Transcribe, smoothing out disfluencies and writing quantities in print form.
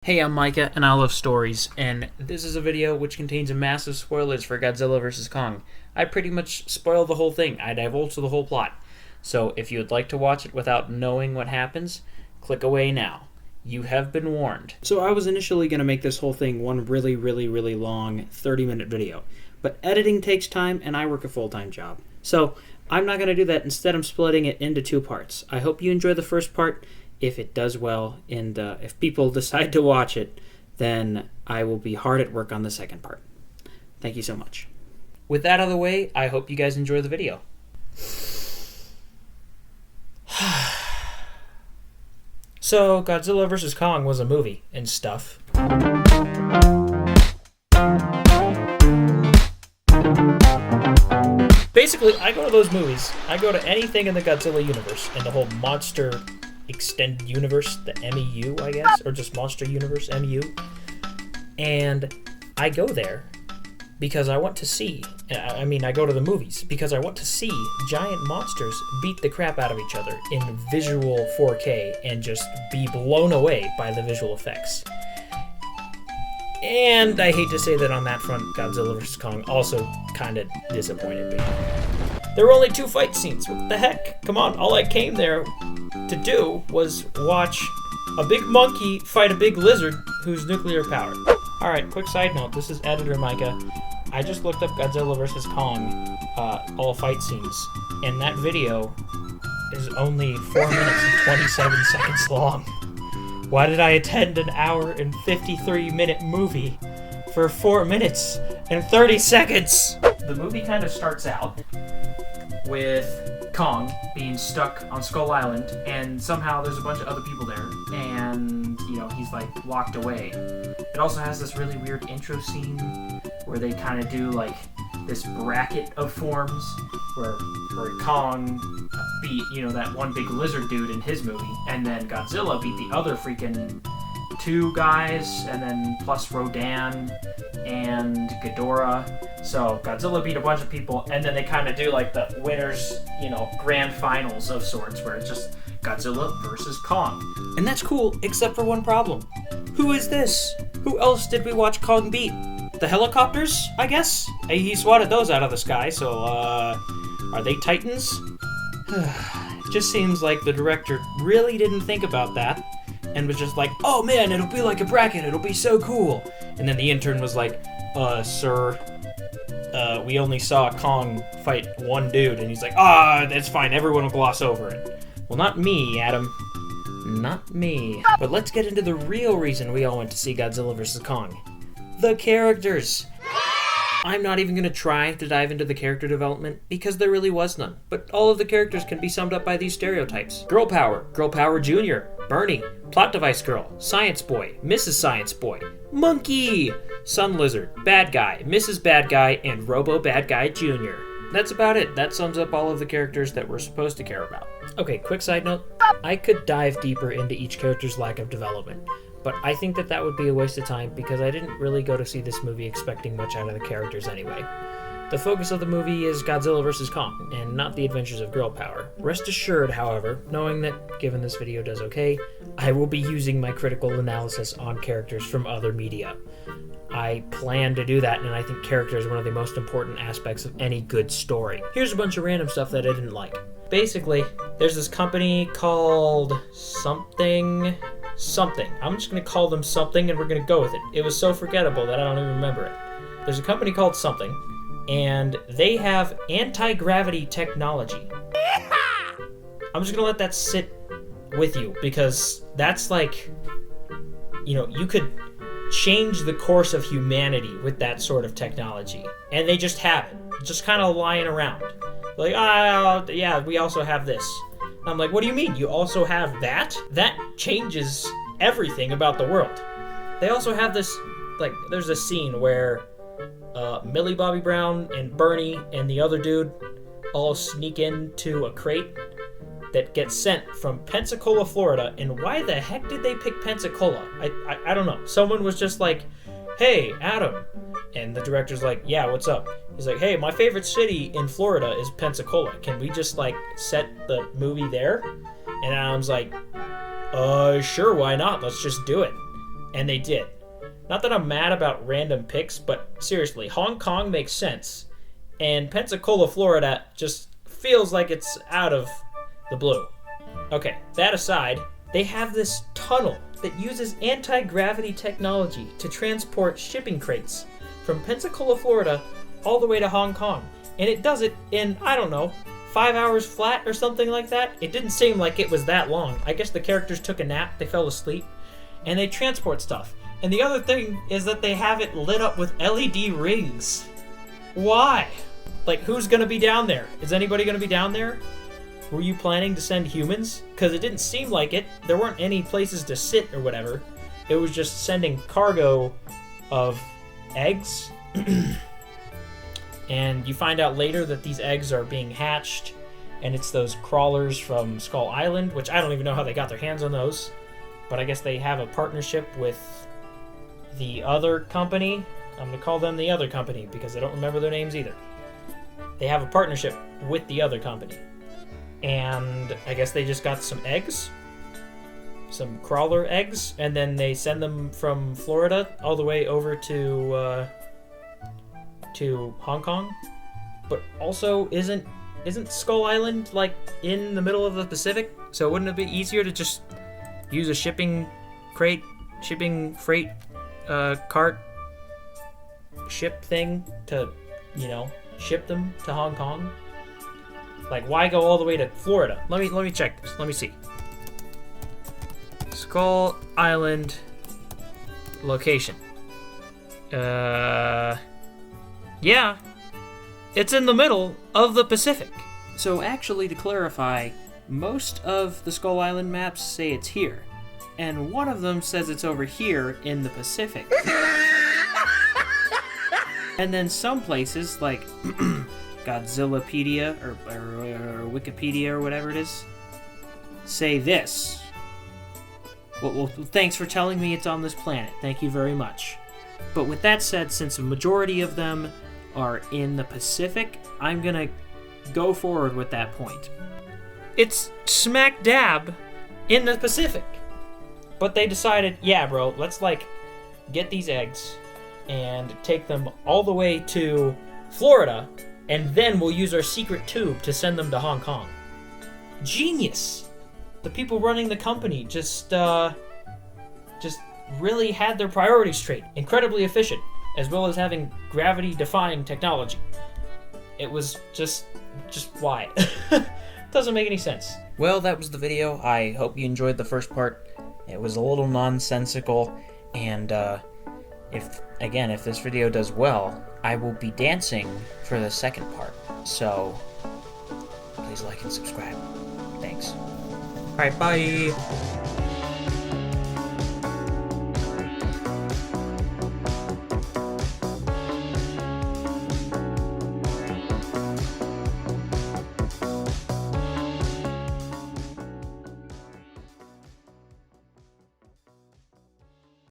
Hey, I'm Micah, and I love stories, and this is a video which contains massive spoilers for Godzilla vs. Kong. I pretty much spoil the whole thing. I divulge the whole plot. So if you would like to watch it without knowing what happens, click away now. You have been warned. So I was initially going to make this whole thing one really long 30-minute video. But editing takes time, and I work a full-time job. So I'm not going to do that. Instead, I'm splitting it into two parts. I hope you enjoy the first part. If it does well, and if people decide to watch it, then I will be hard at work on the second part. Thank you so much. With that out of the way, I hope you guys enjoy the video. So, Godzilla vs. Kong was a movie and stuff. Basically, I go to those movies. I go to anything in the Godzilla universe and the whole monster extended universe, the MEU, I guess, or just Monster Universe, MEU. And I go there because I want to see, I go to the movies because I want to see giant monsters beat the crap out of each other in visual 4K and just be blown away by the visual effects. And I hate to say that on that front, Godzilla vs. Kong also kind of disappointed me. There were only 2 fight scenes. What the heck? Come on, all I came there to do was watch a big monkey fight a big lizard who's nuclear powered. Alright, quick side note, this is editor Micah. I just looked up Godzilla vs. Kong, all fight scenes, and that video is only 4 minutes and 27 seconds long. Why did I attend an hour and 53-minute movie for 4 minutes and 30 seconds? The movie kind of starts out with Kong being stuck on Skull Island, and somehow there's a bunch of other people there, and, he's, locked away. It also has this really weird intro scene where they kind of do, this bracket of forms where Kong beat, that one big lizard dude in his movie, and then Godzilla beat the other freaking 2 guys, and then plus Rodan and Ghidorah. So Godzilla beat a bunch of people, and then they kind of do the winners, grand finals of sorts, where it's just Godzilla versus Kong. And that's cool, except for one problem. Who is this? Who else did we watch Kong beat? The helicopters, I guess? He swatted those out of the sky, so, are they Titans? It just seems like the director really didn't think about that, and was just like, oh man, it'll be like a bracket, it'll be so cool. And then the intern was like, sir, we only saw Kong fight one dude, and he's like, that's fine, everyone will gloss over it. Well, not me, Adam. Not me. But let's get into the real reason we all went to see Godzilla vs. Kong. The characters! I'm not even going to try to dive into the character development, because there really was none. But all of the characters can be summed up by these stereotypes. Girl Power Jr., Bernie, Plot Device Girl, Science Boy, Mrs. Science Boy, Monkey, Sun Lizard, Bad Guy, Mrs. Bad Guy, and Robo Bad Guy Jr. That's about it. That sums up all of the characters that we're supposed to care about. Okay, quick side note. I could dive deeper into each character's lack of development, but I think that would be a waste of time because I didn't really go to see this movie expecting much out of the characters anyway. The focus of the movie is Godzilla vs. Kong, and not the adventures of Girl Power. Rest assured, however, knowing that, given this video does okay, I will be using my critical analysis on characters from other media. I plan to do that, and I think character is one of the most important aspects of any good story. Here's a bunch of random stuff that I didn't like. Basically, there's this company called something. I'm just going to call them something, and we're going to go with it. It was so forgettable that I don't even remember it. There's a company called something, and they have anti-gravity technology. I'm just going to let that sit with you, because that's you could change the course of humanity with that sort of technology. And they just have it. Just kind of lying around. Yeah, we also have this. I'm like, what do you mean? You also have that? That changes everything about the world. They also have this, there's a scene where Millie Bobby Brown and Bernie and the other dude all sneak into a crate that gets sent from Pensacola, Florida. And why the heck did they pick Pensacola? I don't know. Someone was just like, hey, Adam. And the director's like, yeah, what's up? He's like, hey, my favorite city in Florida is Pensacola. Can we just, set the movie there? And Adam's like, sure, why not? Let's just do it. And they did. Not that I'm mad about random picks, but seriously, Hong Kong makes sense. And Pensacola, Florida just feels like it's out of the blue. Okay, that aside, they have this tunnel that uses anti-gravity technology to transport shipping crates from Pensacola, Florida, all the way to Hong Kong. And it does it in, I don't know, 5 hours flat or something like that. It didn't seem like it was that long. I guess the characters took a nap, they fell asleep, and they transport stuff. And the other thing is that they have it lit up with LED rings. Why? Like, who's gonna be down there? Is anybody gonna be down there? Were you planning to send humans? Because it didn't seem like it. There weren't any places to sit or whatever. It was just sending cargo of eggs. And you find out later that these eggs are being hatched, and it's those crawlers from Skull Island, which I don't even know how they got their hands on those. But I guess they have a partnership with the other company. I'm going to call them the other company because I don't remember their names either. They have a partnership with the other company. And I guess they just got some eggs, some crawler eggs, and then they send them from Florida all the way over to Hong Kong. But also, isn't Skull Island like in the middle of the Pacific? So wouldn't it be easier to just use a shipping freight cart ship thing to, ship them to Hong Kong? Like, why go all the way to Florida? Let me check this. Let me see. Skull Island location. Yeah. It's in the middle of the Pacific. So actually, to clarify, most of the Skull Island maps say it's here. And one of them says it's over here in the Pacific. And then some places, like Godzillapedia or Wikipedia or whatever it is, say this. Well, thanks for telling me it's on this planet. Thank you very much. But with that said, since a majority of them are in the Pacific, I'm gonna go forward with that point. It's smack dab in the Pacific. But they decided, yeah, bro, let's get these eggs and take them all the way to Florida, and then we'll use our secret tube to send them to Hong Kong. Genius! The people running the company just really had their priorities straight. Incredibly efficient, as well as having gravity-defying technology. It was just why? Doesn't make any sense. Well, that was the video. I hope you enjoyed the first part. It was a little nonsensical, and if this video does well, I will be dancing for the second part. So, please like and subscribe. Thanks. Alright, bye!